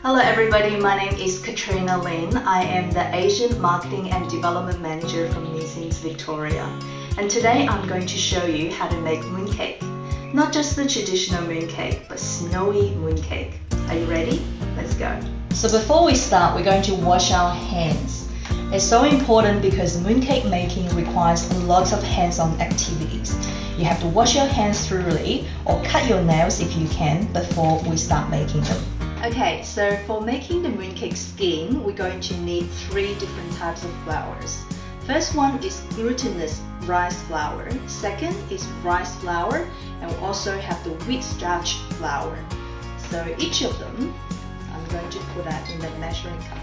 Hello everybody, my name is Katrina Lin. I am the Asian Marketing and Development Manager from Nissin's Victoria. And today I'm going to show you how to make mooncake. Not just the traditional mooncake, but snowy mooncake. Are you ready? Let's go. So before we start, we're going to wash our hands. It's so important because mooncake making requires lots of hands-on activities. You have to wash your hands thoroughly or cut your nails if you can before we start making them. Okay, so for making the mooncake skin, we're going to need 3 different types of flours. First one is glutinous rice flour. Second is rice flour, and we also have the wheat starch flour. So each of them, I'm going to put that in the measuring cup.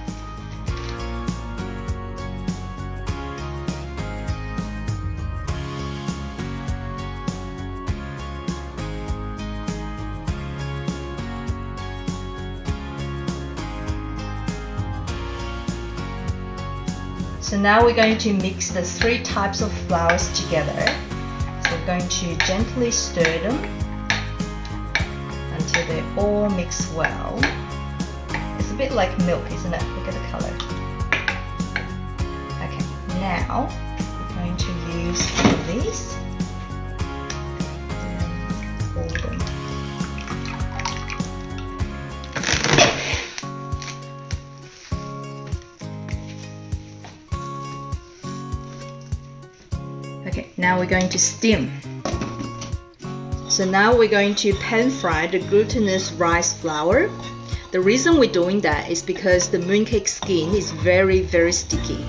So now we're going to mix the 3 types of flours together. So we're going to gently stir them until they all mix well. It's a bit like milk, isn't it? Look at the color. Okay, now we're going to use these and fold them. Okay, now we're going to steam. So now we're going to pan fry the glutinous rice flour. The reason we're doing that is because the mooncake skin is very sticky.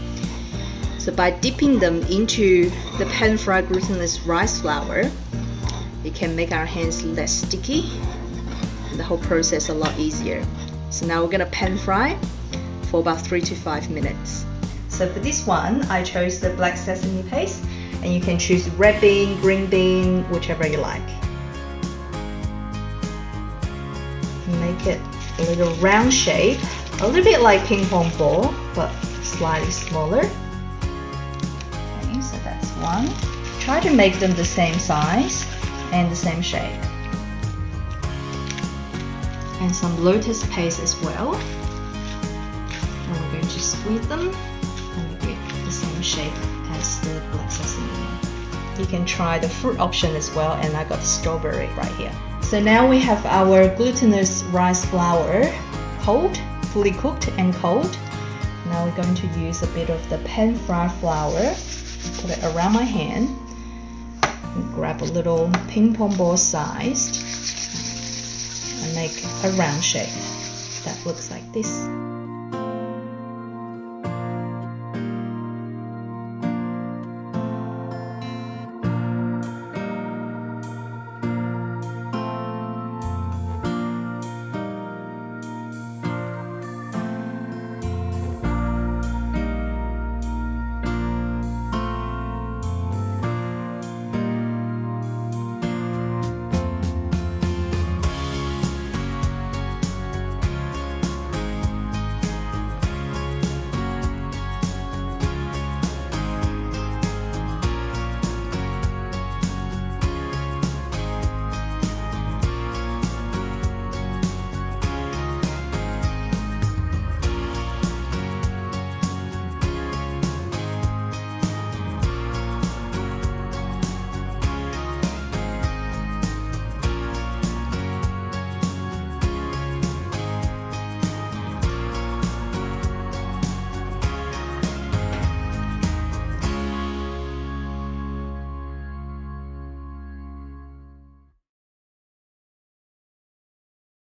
So by dipping them into the pan fried glutinous rice flour, it can make our hands less sticky and the whole process a lot easier. So now we're gonna pan fry for about 3 to 5 minutes. So for this one, I chose the black sesame paste. And you can choose red bean, green bean, whichever you like. Make it a little round shape, a little bit like ping pong ball, but slightly smaller. Okay, so that's one. Try to make them the same size and the same shape. And some lotus paste as well. And we're going to squeeze them and make it the same shape as the black sesame. You can try the fruit option as well, and I got strawberry right here. So now we have our glutinous rice flour cold, fully cooked and cold. Now we're going to use a bit of the pan fried flour, put it around my hand, and grab a little ping pong ball sized and make a round shape that looks like this.